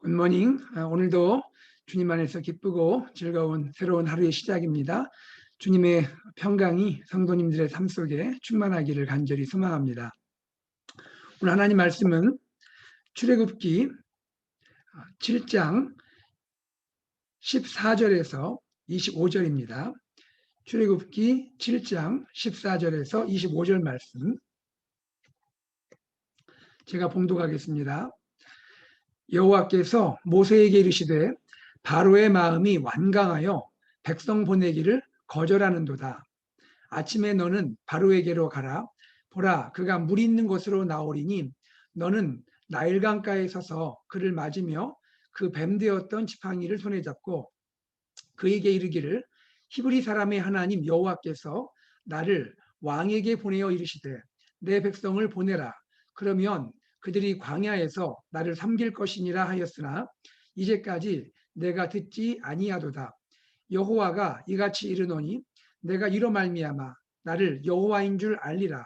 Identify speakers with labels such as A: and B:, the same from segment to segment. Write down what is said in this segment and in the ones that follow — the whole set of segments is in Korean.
A: 굿모닝. 오늘도 주님 안에서 기쁘고 즐거운 새로운 하루의 시작입니다. 주님의 평강이 성도님들의 삶 속에 충만하기를 간절히 소망합니다. 오늘 하나님 말씀은 출애굽기 7장 14절에서 25절입니다. 출애굽기 7장 14절에서 25절 말씀 제가 봉독하겠습니다. 여호와께서 모세에게 이르시되 바로의 마음이 완강하여 백성 보내기를 거절하는도다. 아침에 너는 바로에게로 가라. 보라, 그가 물 있는 곳으로 나오리니 너는 나일강가에 서서 그를 맞으며 그 뱀되었던 지팡이를 손에 잡고 그에게 이르기를 히브리 사람의 하나님 여호와께서 나를 왕에게 보내어 이르시되 내 백성을 보내라. 그러면 그들이 광야에서 나를 섬길 것이니라 하였으나 이제까지 내가 듣지 아니하도다. 여호와가 이같이 이르노니 내가 이로 말미암아 나를 여호와인 줄 알리라.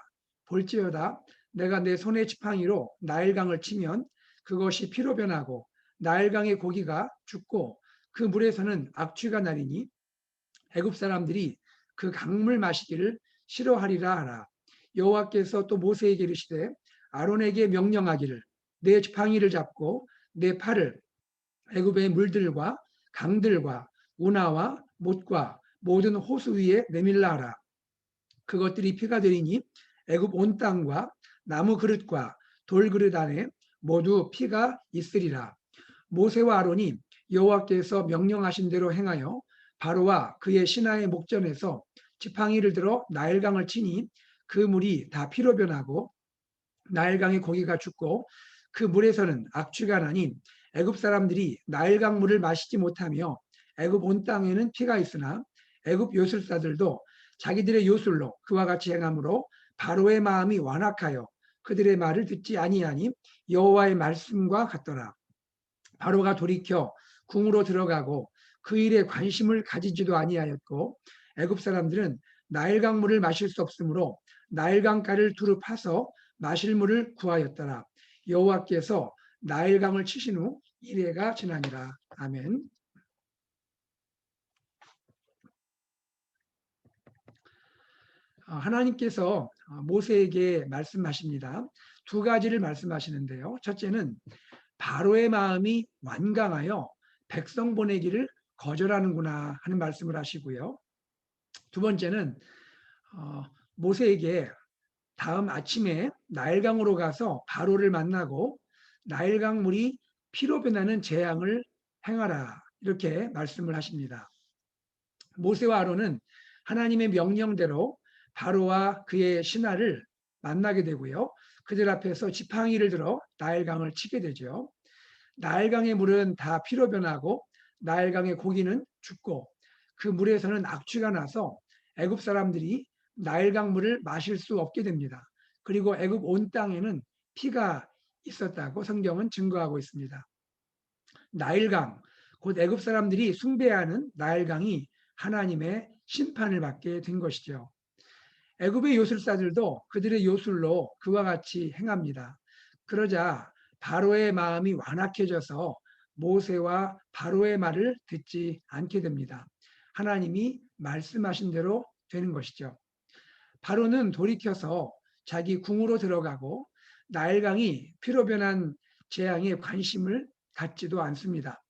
A: 볼지어다 내가 내 손의 지팡이로 나일강을 치면 그것이 피로 변하고 나일강의 고기가 죽고 그 물에서는 악취가 나리니 애굽 사람들이 그 강물 마시기를 싫어하리라 하라. 여호와께서 또 모세에게 이르시되 아론에게 명령하기를 내 지팡이를 잡고 내 팔을 애굽의 물들과 강들과 운하와 못과 모든 호수 위에 내밀라 하라. 그것들이 피가 되리니 애굽 온 땅과 나무 그릇과 돌 그릇 안에 모두 피가 있으리라. 모세와 아론이 여호와께서 명령하신 대로 행하여 바로와 그의 신하의 목전에서 지팡이를 들어 나일강을 치니 그 물이 다 피로 변하고 나일강의 고기가 죽고 그 물에서는 악취가 나니 애굽 사람들이 나일강 물을 마시지 못하며 애굽 온 땅에는 피가 있으나 애굽 요술사들도 자기들의 요술로 그와 같이 행함으로 바로의 마음이 완악하여 그들의 말을 듣지 아니하니 여호와의 말씀과 같더라. 바로가 돌이켜 궁으로 들어가고 그 일에 관심을 가지지도 아니하였고 애굽 사람들은 나일강 물을 마실 수 없으므로 나일강가를 두루 파서 마실 물을 구하였더라. 여호와께서 나일강을 치신 후 이래가 지나니라. 아멘. 하나님께서 모세에게 말씀하십니다. 두 가지를 말씀하시는데요. 첫째는 바로의 마음이 완강하여 백성 보내기를 거절하는구나 하는 말씀을 하시고요. 두 번째는 모세에게 다음 아침에 나일강으로 가서 바로를 만나고 나일강 물이 피로 변하는 재앙을 행하라 이렇게 말씀을 하십니다. 모세와 아론은 하나님의 명령대로 바로와 그의 신하를 만나게 되고요. 그들 앞에서 지팡이를 들어 나일강을 치게 되죠. 나일강의 물은 다 피로 변하고 나일강의 고기는 죽고 그 물에서는 악취가 나서 애굽 사람들이 나일강 물을 마실 수 없게 됩니다. 그리고 애굽 온 땅에는 피가 있었다고 성경은 증거하고 있습니다. 나일강, 곧 애굽 사람들이 숭배하는 나일강이 하나님의 심판을 받게 된 것이죠. 애굽의 요술사들도 그들의 요술로 그와 같이 행합니다. 그러자 바로의 마음이 완악해져서 모세와 바로의 말을 듣지 않게 됩니다. 하나님이 말씀하신 대로 되는 것이죠. 바로는 돌이켜서 자기 궁으로 들어가고 나일강이 피로 변한 재앙에 관심을 갖지도 않습니다.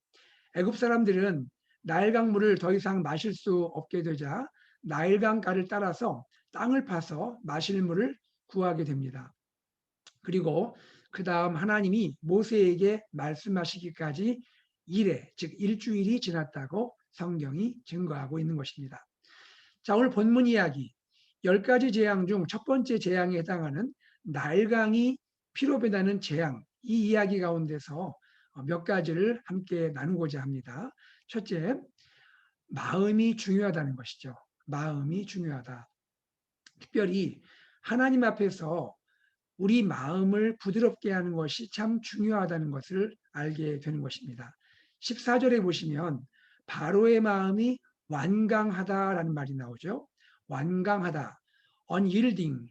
A: 애굽 사람들은 나일강 물을 더 이상 마실 수 없게 되자 나일강가를 따라서 땅을 파서 마실 물을 구하게 됩니다. 그리고 그 다음 하나님이 모세에게 말씀하시기까지 이래, 즉 일주일이 지났다고 성경이 증거하고 있는 것입니다. 자, 오늘 본문 이야기 10가지 재앙 중 첫 번째 재앙에 해당하는 나일강이 피로 변하는 재앙, 이 이야기 가운데서 몇 가지를 함께 나누고자 합니다. 첫째, 마음이 중요하다는 것이죠. 마음이 중요하다. 특별히 하나님 앞에서 우리 마음을 부드럽게 하는 것이 참 중요하다는 것을 알게 되는 것입니다. 14절에 보시면 바로의 마음이 완강하다라는 말이 나오죠. 완강하다, unyielding.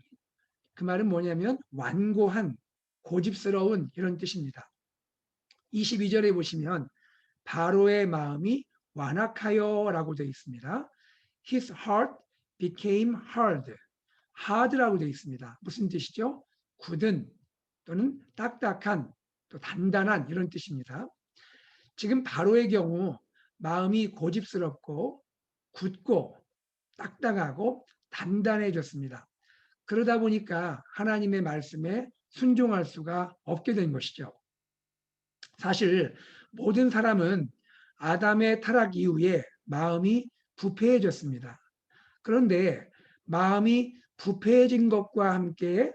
A: 그 말은 뭐냐면 완고한, 고집스러운 이런 뜻입니다. 22절에 보시면 바로의 마음이 완악하여 라고 되어 있습니다. His heart became hard. hard라고 되어 있습니다. 무슨 뜻이죠? 굳은 또는 딱딱한 또 단단한 이런 뜻입니다. 지금 바로의 경우 마음이 고집스럽고 굳고 딱딱하고 단단해졌습니다. 그러다 보니까 하나님의 말씀에 순종할 수가 없게 된 것이죠. 사실 모든 사람은 아담의 타락 이후에 마음이 부패해졌습니다. 그런데 마음이 부패해진 것과 함께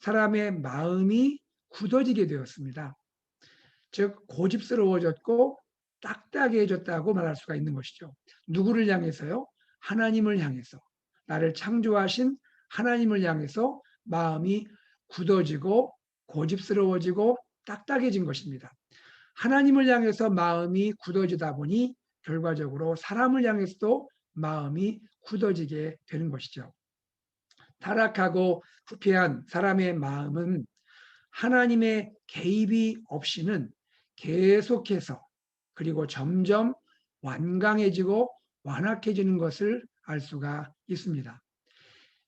A: 사람의 마음이 굳어지게 되었습니다. 즉 고집스러워졌고 딱딱해졌다고 말할 수가 있는 것이죠. 누구를 향해서요? 하나님을 향해서. 나를 창조하신 하나님을 향해서 마음이 굳어지고 고집스러워지고 딱딱해진 것입니다. 하나님을 향해서 마음이 굳어지다 보니 결과적으로 사람을 향해서도 마음이 굳어지게 되는 것이죠. 타락하고 부패한 사람의 마음은 하나님의 개입이 없이는 계속해서 그리고 점점 완강해지고 완악해지는 것을 알 수가 있습니다.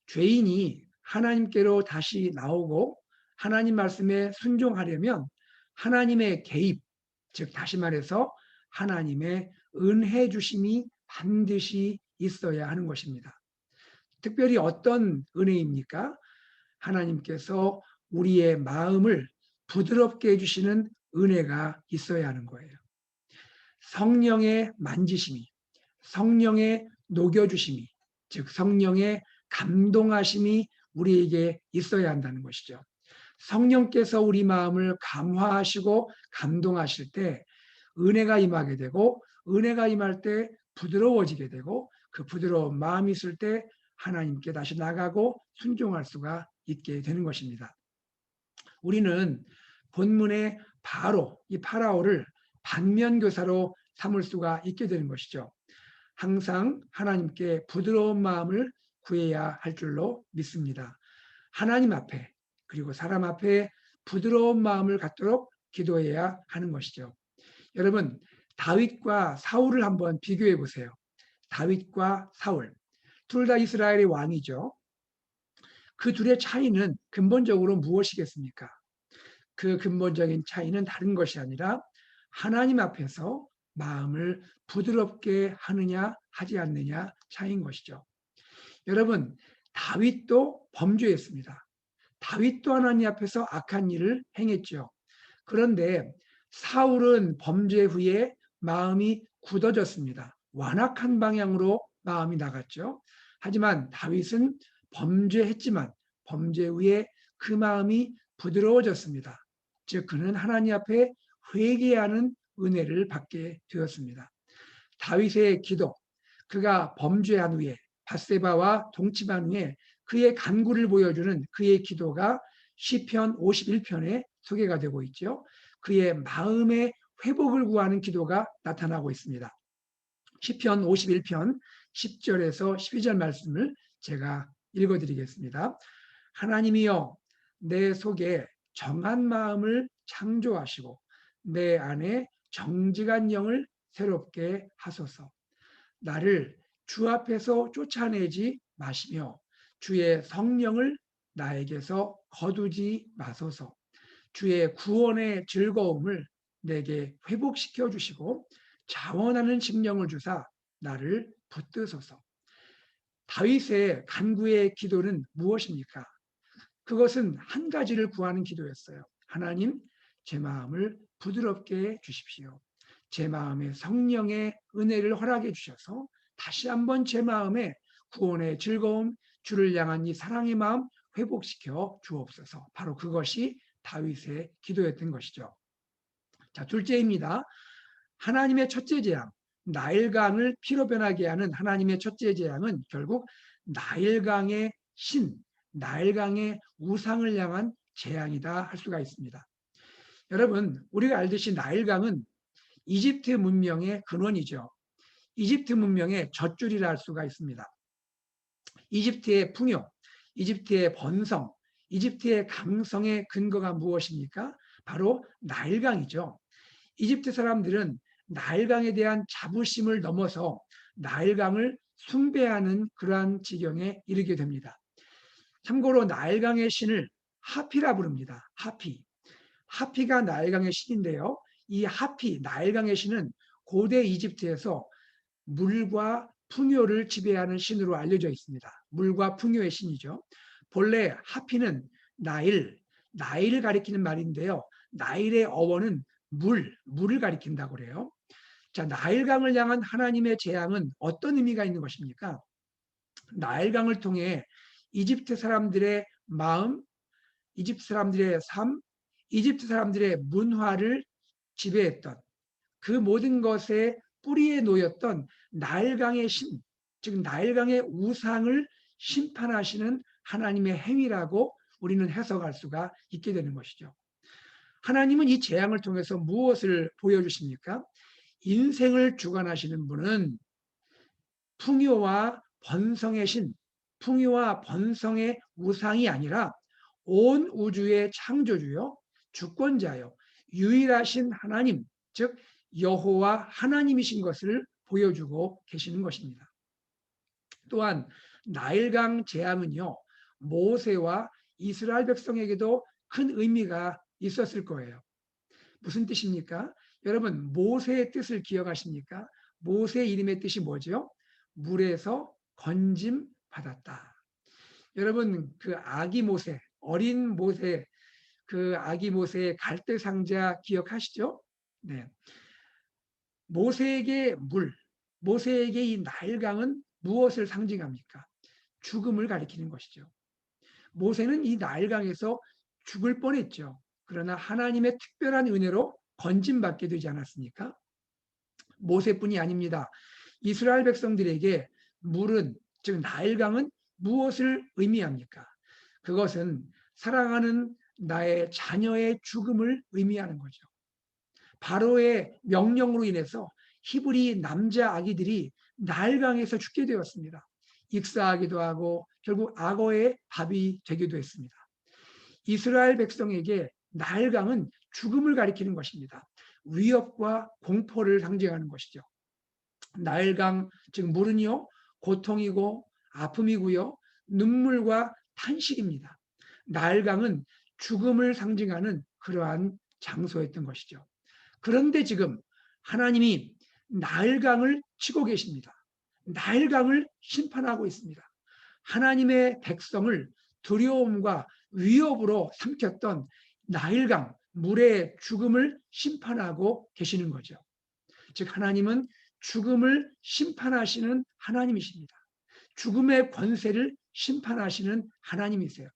A: 죄인이 하나님께로 다시 나오고 하나님 말씀에 순종하려면 하나님의 개입, 즉 다시 말해서 하나님의 은혜 주심이 반드시 있어야 하는 것입니다. 특별히 어떤 은혜입니까? 하나님께서 우리의 마음을 부드럽게 해주시는 은혜가 있어야 하는 거예요. 성령의 만지심이, 성령의 녹여주심이, 즉 성령의 감동하심이 우리에게 있어야 한다는 것이죠. 성령께서 우리 마음을 감화하시고 감동하실 때 은혜가 임하게 되고 은혜가 임할 때 부드러워지게 되고 그 부드러운 마음이 있을 때 하나님께 다시 나가고 순종할 수가 있게 되는 것입니다. 우리는 본문의 바로 이 파라오를 반면교사로 삼을 수가 있게 되는 것이죠. 항상 하나님께 부드러운 마음을 구해야 할 줄로 믿습니다. 하나님 앞에 그리고 사람 앞에 부드러운 마음을 갖도록 기도해야 하는 것이죠. 여러분, 다윗과 사울을 한번 비교해 보세요. 다윗과 사울. 둘 다 이스라엘의 왕이죠. 그 둘의 차이는 근본적으로 무엇이겠습니까? 그 근본적인 차이는 다른 것이 아니라 하나님 앞에서 마음을 부드럽게 하느냐 하지 않느냐 차이인 것이죠. 여러분, 다윗도 범죄했습니다. 다윗도 하나님 앞에서 악한 일을 행했죠. 그런데 사울은 범죄 후에 마음이 굳어졌습니다. 완악한 방향으로 마음이 나갔죠. 하지만 다윗은 범죄했지만 범죄 후에 그 마음이 부드러워졌습니다. 즉 그는 하나님 앞에 회개하는 은혜를 받게 되었습니다. 다윗의 기도, 그가 범죄한 후에 밧세바와 동침한 후에 그의 간구를 보여주는 그의 기도가 시편 51편에 소개가 되고 있죠. 그의 마음의 회복을 구하는 기도가 나타나고 있습니다. 시편 51편 10절에서 12절 말씀을 제가 읽어드리겠습니다. 하나님이여 내 속에 정한 마음을 창조하시고 내 안에 정직한 영을 새롭게 하소서. 나를 주 앞에서 쫓아내지 마시며 주의 성령을 나에게서 거두지 마소서. 주의 구원의 즐거움을 내게 회복시켜 주시고 자원하는 심령을 주사 나를 붙드소서. 다윗의 간구의 기도는 무엇입니까? 그것은 한 가지를 구하는 기도였어요. 하나님, 제 마음을 부드럽게 주십시오. 제 마음에 성령의 은혜를 허락해 주셔서 다시 한번 제 마음에 구원의 즐거움, 주를 향한 이 사랑의 마음 회복시켜 주옵소서. 바로 그것이 다윗의 기도였던 것이죠. 자, 둘째입니다. 하나님의 첫째 재앙, 나일강을 피로 변하게 하는 하나님의 첫째 재앙은 결국 나일강의 신, 나일강의 우상을 향한 재앙이다 할 수가 있습니다. 여러분, 우리가 알듯이 나일강은 이집트 문명의 근원이죠. 이집트 문명의 젖줄이라 할 수가 있습니다. 이집트의 풍요, 이집트의 번성, 이집트의 강성의 근거가 무엇입니까? 바로 나일강이죠. 이집트 사람들은 나일강에 대한 자부심을 넘어서 나일강을 숭배하는 그러한 지경에 이르게 됩니다. 참고로 나일강의 신을 하피라 부릅니다. 하피. 하피가 나일강의 신인데요. 이 하피, 나일강의 신은 고대 이집트에서 물과 풍요를 지배하는 신으로 알려져 있습니다. 물과 풍요의 신이죠. 본래 하피는 나일을 가리키는 말인데요. 나일의 어원은 물을 가리킨다고 그래요. 자, 나일강을 향한 하나님의 재앙은 어떤 의미가 있는 것입니까? 나일강을 통해 이집트 사람들의 마음, 이집트 사람들의 삶, 이집트 사람들의 문화를 지배했던 그 모든 것의 뿌리에 놓였던 나일강의 신, 즉 나일강의 우상을 심판하시는 하나님의 행위라고 우리는 해석할 수가 있게 되는 것이죠. 하나님은 이 재앙을 통해서 무엇을 보여주십니까? 인생을 주관하시는 분은 풍요와 번성의 신, 풍요와 번성의 우상이 아니라 온 우주의 창조주요, 주권자요, 유일하신 하나님, 즉 여호와 하나님이신 것을 보여주고 계시는 것입니다. 또한 나일강 재앙은요, 모세와 이스라엘 백성에게도 큰 의미가 있었을 거예요. 무슨 뜻입니까? 여러분, 모세의 뜻을 기억하십니까? 모세 이름의 뜻이 뭐죠? 물에서 건짐 받았다. 여러분, 그 아기 모세, 어린 모세, 그 아기 모세의 갈대 상자 기억하시죠? 네. 모세에게 모세에게 이 나일강은 무엇을 상징합니까? 죽음을 가리키는 것이죠. 모세는 이 나일강에서 죽을 뻔했죠. 그러나 하나님의 특별한 은혜로 건짐받게 되지 않았습니까? 모세뿐이 아닙니다. 이스라엘 백성들에게 물은, 즉 나일강은 무엇을 의미합니까? 그것은 사랑하는 나의 자녀의 죽음을 의미하는 거죠. 바로의 명령으로 인해서 히브리 남자 아기들이 나일강에서 죽게 되었습니다. 익사하기도 하고 결국 악어의 밥이 되기도 했습니다. 이스라엘 백성에게 나일강은 죽음을 가리키는 것입니다. 위협과 공포를 상징하는 것이죠. 나일강, 즉 물은요, 고통이고 아픔이고요, 눈물과 탄식입니다. 나일강은 죽음을 상징하는 그러한 장소였던 것이죠. 그런데 지금 하나님이 나일강을 치고 계십니다. 나일강을 심판하고 있습니다. 하나님의 백성을 두려움과 위협으로 삼켰던 나일강, 물의 죽음을 심판하고 계시는 거죠. 즉 하나님은 죽음을 심판하시는 하나님이십니다. 죽음의 권세를 심판하시는 하나님이세요.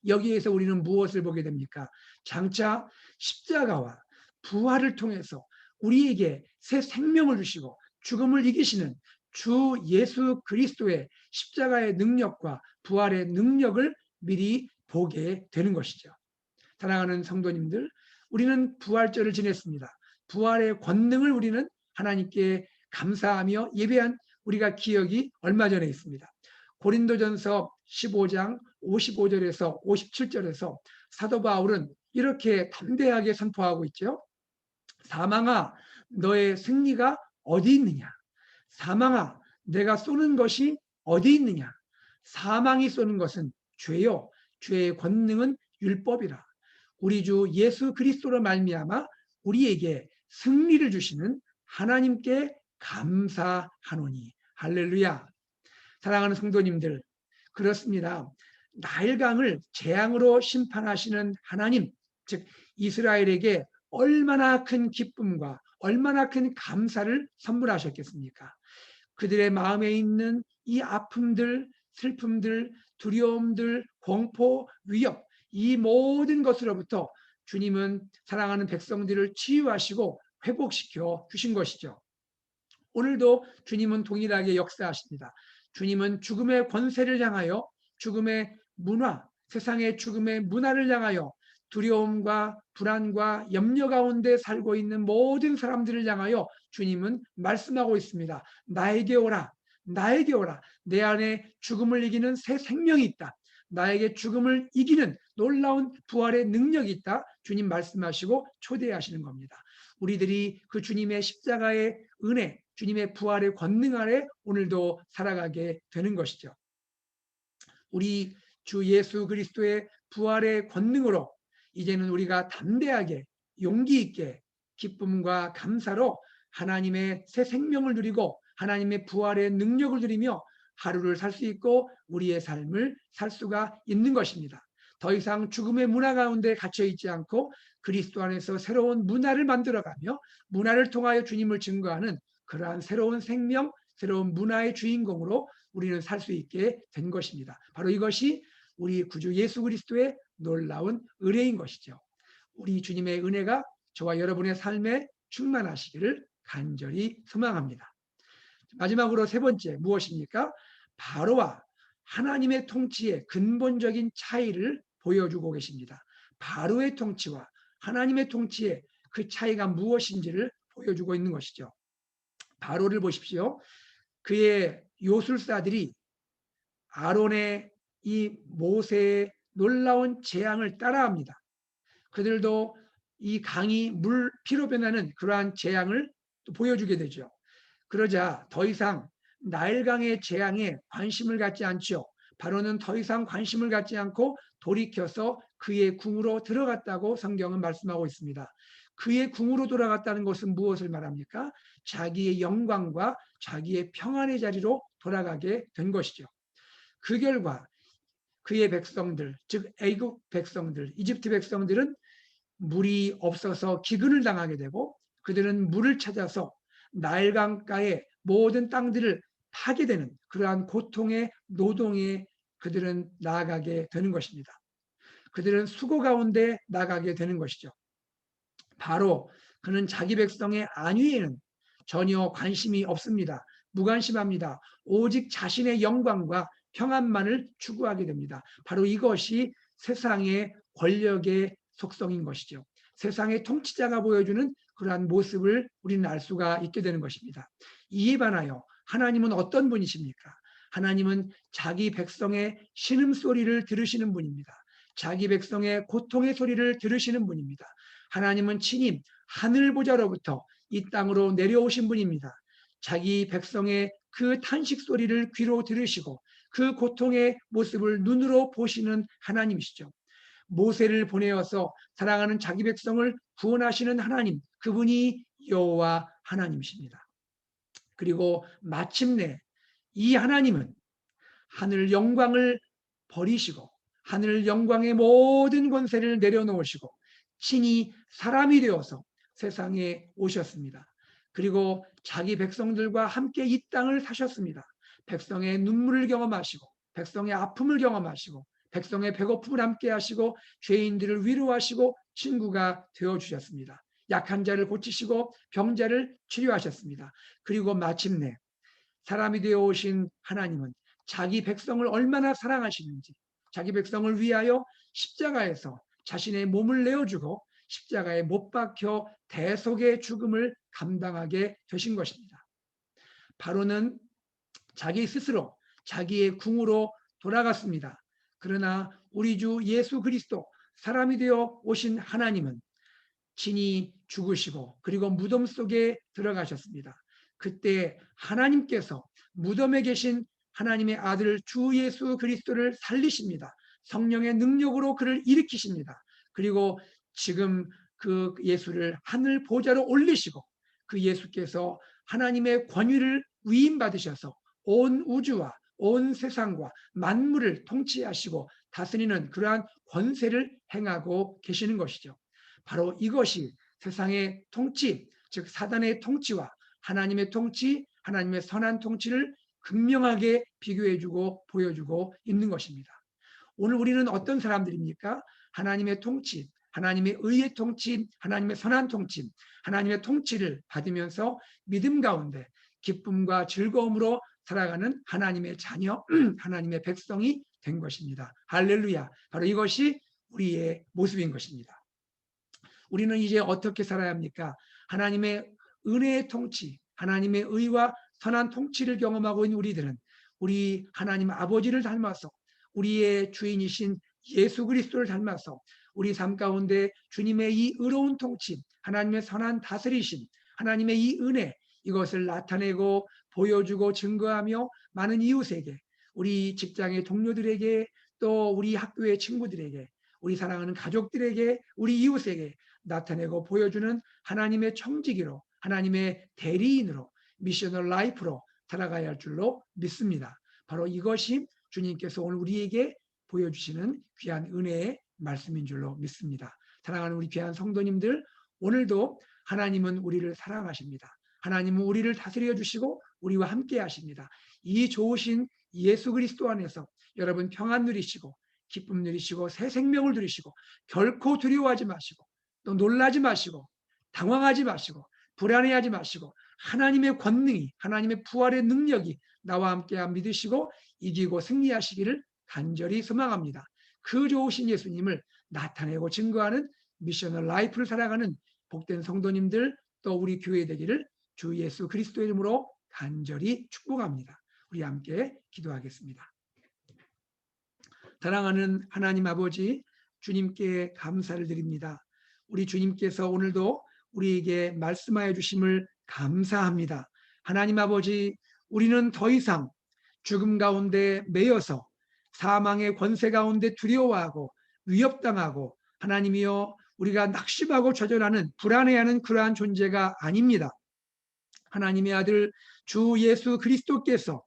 A: 여기에서 우리는 무엇을 보게 됩니까? 장차 십자가와 부활을 통해서 우리에게 새 생명을 주시고 죽음을 이기시는 주 예수 그리스도의 십자가의 능력과 부활의 능력을 미리 보게 되는 것이죠. 사랑하는 성도님들, 우리는 부활절을 지냈습니다. 부활의 권능을 우리는 하나님께 감사하며 예배한 우리가 기억이 얼마 전에 있습니다. 고린도전서 15장 55절에서 57절에서 사도 바울은 이렇게 담대하게 선포하고 있죠. 사망아, 너의 승리가 어디 있느냐? 사망아, 내가 쏘는 것이 어디 있느냐? 사망이 쏘는 것은 죄요. 죄의 권능은 율법이라. 우리 주 예수 그리스도로 말미암아 우리에게 승리를 주시는 하나님께 감사하노니. 할렐루야. 사랑하는 성도님들, 그렇습니다. 나일강을 재앙으로 심판하시는 하나님, 즉 이스라엘에게 얼마나 큰 기쁨과 얼마나 큰 감사를 선물하셨겠습니까? 그들의 마음에 있는 이 아픔들, 슬픔들, 두려움들, 공포, 위협, 이 모든 것으로부터 주님은 사랑하는 백성들을 치유하시고 회복시켜 주신 것이죠. 오늘도 주님은 동일하게 역사하십니다. 주님은 죽음의 권세를 향하여 죽음의 문화, 세상의 죽음의 문화를 향하여 두려움과 불안과 염려 가운데 살고 있는 모든 사람들을 향하여 주님은 말씀하고 있습니다. 나에게 오라. 나에게 오라. 내 안에 죽음을 이기는 새 생명이 있다. 나에게 죽음을 이기는 놀라운 부활의 능력이 있다. 주님 말씀하시고 초대하시는 겁니다. 우리들이 그 주님의 십자가의 은혜, 주님의 부활의 권능 아래 오늘도 살아가게 되는 것이죠. 우리 주 예수 그리스도의 부활의 권능으로 이제는 우리가 담대하게 용기 있게 기쁨과 감사로 하나님의 새 생명을 누리고 하나님의 부활의 능력을 누리며 하루를 살 수 있고 우리의 삶을 살 수가 있는 것입니다. 더 이상 죽음의 문화 가운데 갇혀 있지 않고 그리스도 안에서 새로운 문화를 만들어가며 문화를 통하여 주님을 증거하는 그러한 새로운 생명, 새로운 문화의 주인공으로 우리는 살 수 있게 된 것입니다. 바로 이것이 우리 구주 예수 그리스도의 놀라운 은혜인 것이죠. 우리 주님의 은혜가 저와 여러분의 삶에 충만하시기를 간절히 소망합니다. 마지막으로 세 번째 무엇입니까? 바로와 하나님의 통치의 근본적인 차이를 보여주고 계십니다. 바로의 통치와 하나님의 통치의 그 차이가 무엇인지를 보여주고 있는 것이죠. 바로를 보십시오. 그의 요술사들이 아론의 이 모세의 놀라운 재앙을 따라합니다. 그들도 이 강이 피로 변하는 그러한 재앙을 보여주게 되죠. 그러자 더 이상 나일강의 재앙에 관심을 갖지 않죠. 바로는 더 이상 관심을 갖지 않고 돌이켜서 그의 궁으로 들어갔다고 성경은 말씀하고 있습니다. 그의 궁으로 돌아갔다는 것은 무엇을 말합니까? 자기의 영광과 자기의 평안의 자리로 돌아가게 된 것이죠. 그 결과 그의 백성들, 즉 애국 백성들, 이집트 백성들은 물이 없어서 기근을 당하게 되고 그들은 물을 찾아서 나일강가의 모든 땅들을 파게 되는 그러한 고통의 노동에 그들은 나아가게 되는 것입니다. 그들은 수고 가운데 나가게 되는 것이죠. 바로 그는 자기 백성의 안위에는 전혀 관심이 없습니다. 무관심합니다. 오직 자신의 영광과 평안만을 추구하게 됩니다. 바로 이것이 세상의 권력의 속성인 것이죠. 세상의 통치자가 보여주는 그러한 모습을 우리는 알 수가 있게 되는 것입니다. 이에 반하여 하나님은 어떤 분이십니까? 하나님은 자기 백성의 신음소리를 들으시는 분입니다. 자기 백성의 고통의 소리를 들으시는 분입니다. 하나님은 친히 하늘 보좌로부터 이 땅으로 내려오신 분입니다. 자기 백성의 그 탄식 소리를 귀로 들으시고 그 고통의 모습을 눈으로 보시는 하나님이시죠. 모세를 보내어서 사랑하는 자기 백성을 구원하시는 하나님, 그분이 여호와 하나님이십니다. 그리고 마침내 이 하나님은 하늘 영광을 버리시고 하늘 영광의 모든 권세를 내려놓으시고 친히 사람이 되어서 세상에 오셨습니다. 그리고 자기 백성들과 함께 이 땅을 사셨습니다. 백성의 눈물을 경험하시고 백성의 아픔을 경험하시고 백성의 배고픔을 함께 하시고 죄인들을 위로하시고 친구가 되어주셨습니다. 약한 자를 고치시고 병자를 치료하셨습니다. 그리고 마침내 사람이 되어 오신 하나님은 자기 백성을 얼마나 사랑하시는지 자기 백성을 위하여 십자가에서 자신의 몸을 내어주고 십자가에 못 박혀 대속의 죽음을 감당하게 되신 것입니다. 바로는 자기 스스로 자기의 궁으로 돌아갔습니다. 그러나 우리 주 예수 그리스도 사람이 되어 오신 하나님은 친히 죽으시고 그리고 무덤 속에 들어가셨습니다. 그때 하나님께서 무덤에 계신 하나님의 아들 주 예수 그리스도를 살리십니다. 성령의 능력으로 그를 일으키십니다. 그리고 지금 그 예수를 하늘 보좌로 올리시고 그 예수께서 하나님의 권위를 위임받으셔서 온 우주와 온 세상과 만물을 통치하시고 다스리는 그러한 권세를 행하고 계시는 것이죠. 바로 이것이 세상의 통치, 즉 사단의 통치와 하나님의 통치, 하나님의 선한 통치를 극명하게 비교해주고 보여주고 있는 것입니다. 오늘 우리는 어떤 사람들입니까? 하나님의 통치, 하나님의 의의 통치, 하나님의 선한 통치, 하나님의 통치를 받으면서 믿음 가운데 기쁨과 즐거움으로 살아가는 하나님의 자녀, 하나님의 백성이 된 것입니다. 할렐루야. 바로 이것이 우리의 모습인 것입니다. 우리는 이제 어떻게 살아야 합니까? 하나님의 은혜의 통치, 하나님의 의와 선한 통치를 경험하고 있는 우리들은 우리 하나님 아버지를 닮아서 우리의 주인이신 예수 그리스도를 닮아서 우리 삶 가운데 주님의 이 의로운 통치, 하나님의 선한 다스리심, 하나님의 이 은혜, 이것을 나타내고 보여주고 증거하며 많은 이웃에게, 우리 직장의 동료들에게, 또 우리 학교의 친구들에게, 우리 사랑하는 가족들에게, 우리 이웃에게 나타내고 보여주는 하나님의 청지기로, 하나님의 대리인으로, 미셔널 라이프로 살아가야 할 줄로 믿습니다. 바로 이것이 주님께서 오늘 우리에게 보여주시는 귀한 은혜의 말씀인 줄로 믿습니다. 사랑하는 우리 귀한 성도님들, 오늘도 하나님은 우리를 사랑하십니다. 하나님은 우리를 다스려 주시고 우리와 함께 하십니다. 이 좋으신 예수 그리스도 안에서 여러분 평안 누리시고 기쁨 누리시고 새 생명을 누리시고 결코 두려워하지 마시고 또 놀라지 마시고 당황하지 마시고 불안해하지 마시고 하나님의 권능이, 하나님의 부활의 능력이 나와 함께 믿으시고 이기고 승리하시기를 간절히 소망합니다. 그 좋으신 예수님을 나타내고 증거하는 미셔널 라이프를 살아가는 복된 성도님들, 또 우리 교회 되기를 주 예수 그리스도의 이름으로 간절히 축복합니다. 우리 함께 기도하겠습니다. 사랑하는 하나님 아버지, 주님께 감사를 드립니다. 우리 주님께서 오늘도 우리에게 말씀하여 주심을 감사합니다. 하나님 아버지, 우리는 더 이상 죽음 가운데 매여서 사망의 권세 가운데 두려워하고 위협당하고 하나님이여 우리가 낙심하고 좌절하는 불안해하는 그러한 존재가 아닙니다. 하나님의 아들 주 예수 그리스도께서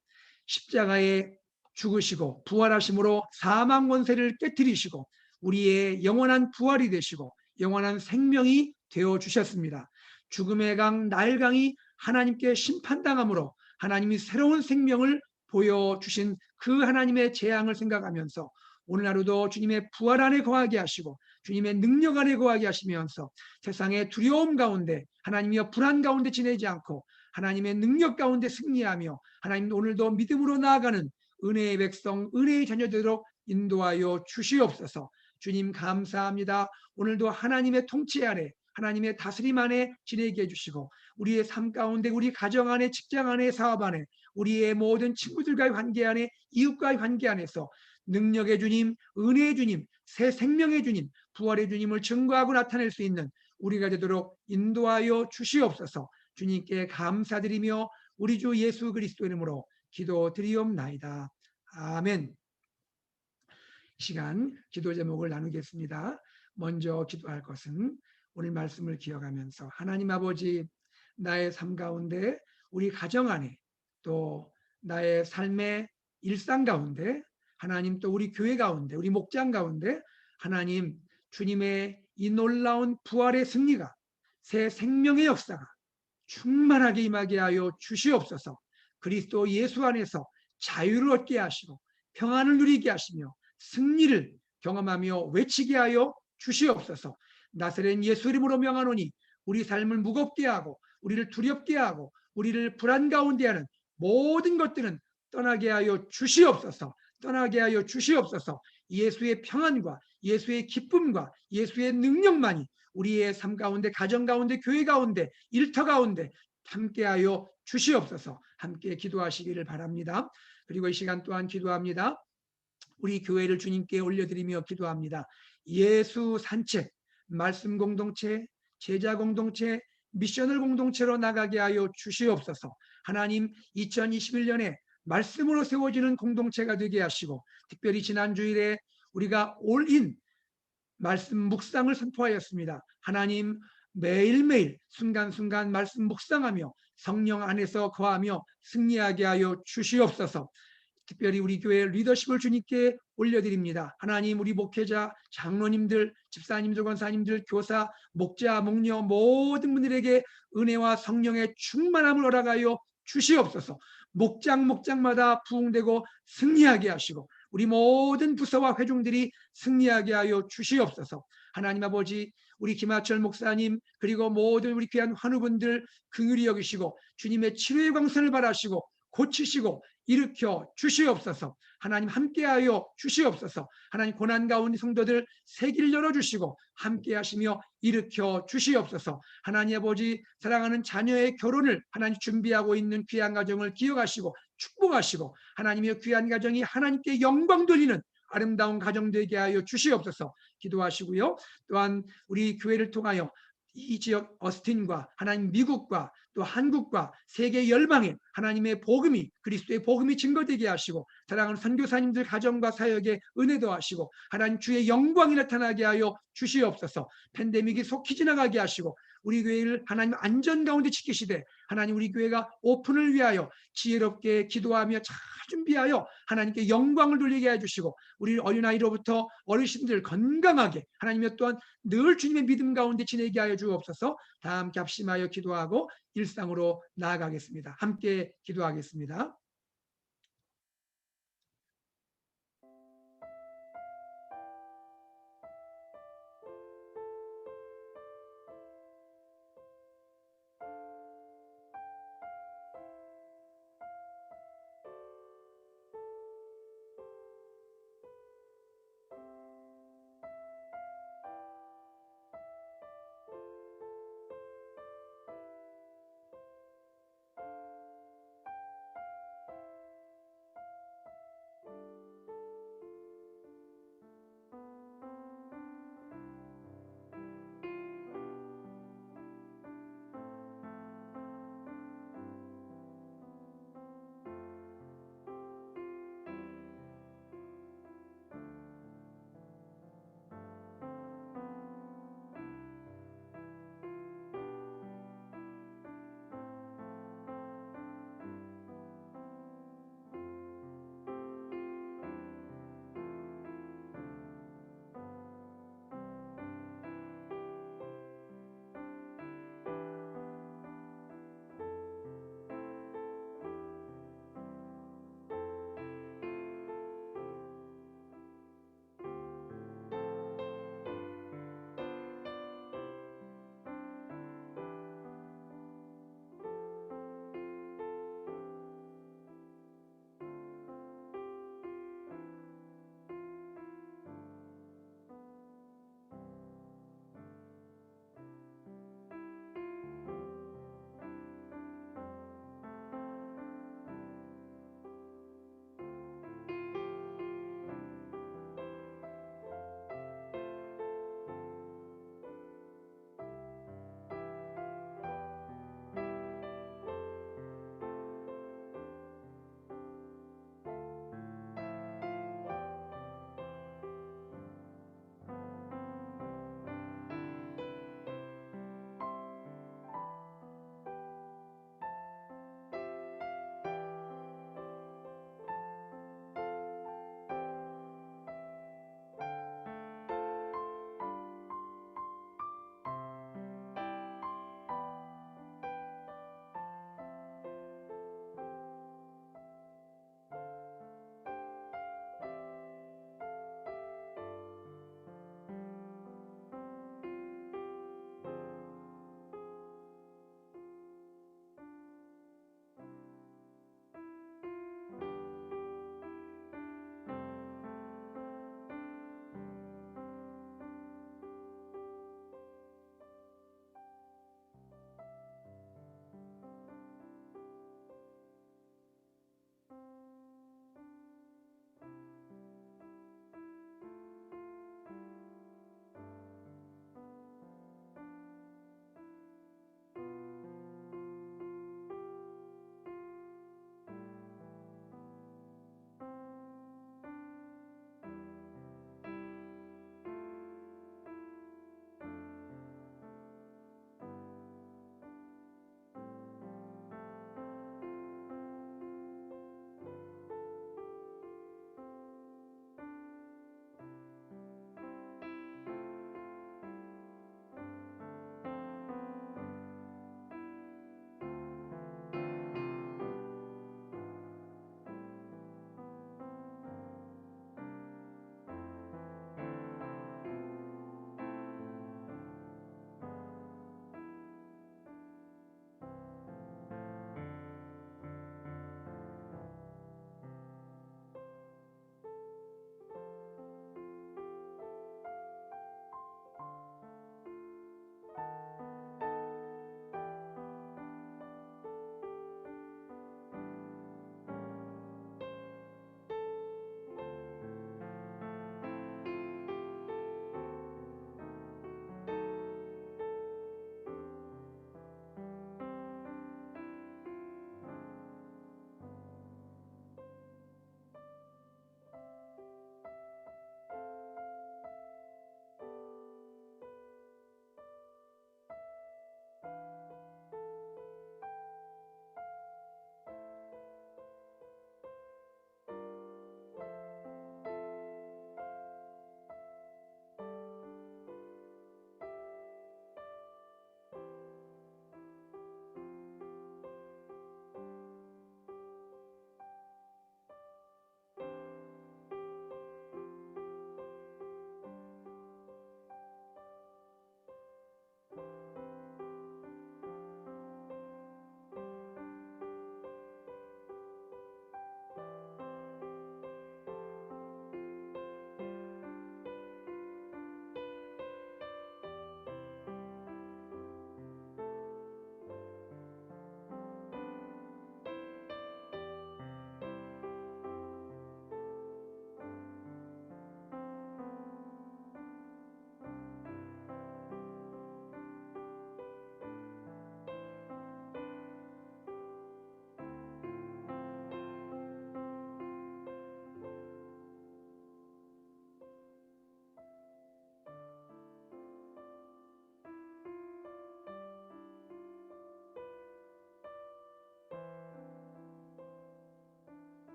A: 십자가에 죽으시고 부활하심으로 사망 권세를 깨뜨리시고 우리의 영원한 부활이 되시고 영원한 생명이 되어 주셨습니다. 죽음의 강 나일강이 하나님께 심판당함으로 하나님이 새로운 생명을 보여주신 그 하나님의 재앙을 생각하면서 오늘 하루도 주님의 부활 안에 거하게 하시고 주님의 능력 안에 거하게 하시면서 세상의 두려움 가운데 하나님이여 불안 가운데 지내지 않고 하나님의 능력 가운데 승리하며 하나님 오늘도 믿음으로 나아가는 은혜의 백성, 은혜의 자녀되도록 인도하여 주시옵소서. 주님 감사합니다. 오늘도 하나님의 통치 아래 하나님의 다스림 안에 지내게 해주시고 우리의 삶 가운데 우리 가정 안에 직장 안에 사업 안에 우리의 모든 친구들과의 관계 안에 이웃과의 관계 안에서 능력의 주님, 은혜의 주님, 새 생명의 주님, 부활의 주님을 증거하고 나타낼 수 있는 우리가 되도록 인도하여 주시옵소서. 주님께 감사드리며 우리 주 예수 그리스도 이름으로 기도드리옵나이다. 아멘. 시간 기도 제목을 나누겠습니다. 먼저 기도할 것은 오늘 말씀을 기억하면서 하나님 아버지, 나의 삶 가운데 우리 가정 안에 또 나의 삶의 일상 가운데 하나님, 또 우리 교회 가운데 우리 목장 가운데 하나님 주님의 이 놀라운 부활의 승리가, 새 생명의 역사가 충만하게 임하게 하여 주시옵소서. 그리스도 예수 안에서 자유를 얻게 하시고 평안을 누리게 하시며 승리를 경험하며 외치게 하여 주시옵소서. 나사렛 예수 이름으로 명하노니 우리 삶을 무겁게 하고 우리를 두렵게 하고 우리를 불안 가운데 하는 모든 것들은 떠나게 하여 주시옵소서. 떠나게 하여 주시옵소서. 예수의 평안과 예수의 기쁨과 예수의 능력만이 우리의 삶 가운데, 가정 가운데, 교회 가운데, 일터 가운데 함께하여 주시옵소서. 함께 기도하시기를 바랍니다. 그리고 이 시간 또한 기도합니다. 우리 교회를 주님께 올려드리며 기도합니다. 예수 산책, 말씀 공동체, 제자 공동체, 미션을 공동체로 나가게 하여 주시옵소서. 하나님, 2021년에 말씀으로 세워지는 공동체가 되게 하시고 특별히 지난 주일에 우리가 올인 말씀 묵상을 선포하였습니다. 하나님, 매일매일 순간순간 말씀 묵상하며 성령 안에서 거하며 승리하게 하여 주시옵소서. 특별히 우리 교회 리더십을 주님께 올려드립니다. 하나님, 우리 목회자, 장로님들, 집사님들, 권사님들, 교사, 목자, 목녀 모든 분들에게 은혜와 성령의 충만함을 허락하여 주시옵소서. 목장마다 부흥되고 승리하게 하시고 우리 모든 부서와 회중들이 승리하게 하여 주시옵소서. 하나님 아버지, 우리 김하철 목사님 그리고 모든 우리 귀한 환우분들 긍휼히 여기시고 주님의 치료의 광선을 바라시고 고치시고 일으켜 주시옵소서. 하나님 함께하여 주시옵소서. 하나님 고난 가운데 성도들 새 길 열어주시고 함께하시며 일으켜 주시옵소서. 하나님 아버지, 사랑하는 자녀의 결혼을 하나님 준비하고 있는 귀한 가정을 기억하시고 축복하시고 하나님의 귀한 가정이 하나님께 영광 돌리는 아름다운 가정 되게 하여 주시옵소서. 기도하시고요. 또한 우리 교회를 통하여 이 지역 어스틴과 하나님 미국과 또 한국과 세계 열방에 하나님의 복음이 그리스도의 복음이 증거되게 하시고 사랑하는 선교사님들 가정과 사역에 은혜 더하시고 하나님 주의 영광이 나타나게 하여 주시옵소서. 팬데믹이 속히 지나가게 하시고 우리 교회를 하나님 안전 가운데 지키시되 하나님 우리 교회가 오픈을 위하여 지혜롭게 기도하며 잘 준비하여 하나님께 영광을 돌리게 해주시고 우리 어린아이로부터 어르신들 건강하게 하나님의 또한 늘 주님의 믿음 가운데 지내게 하여 주옵소서. 다 함께 합심하여 기도하고 일상으로 나아가겠습니다. 함께 기도하겠습니다.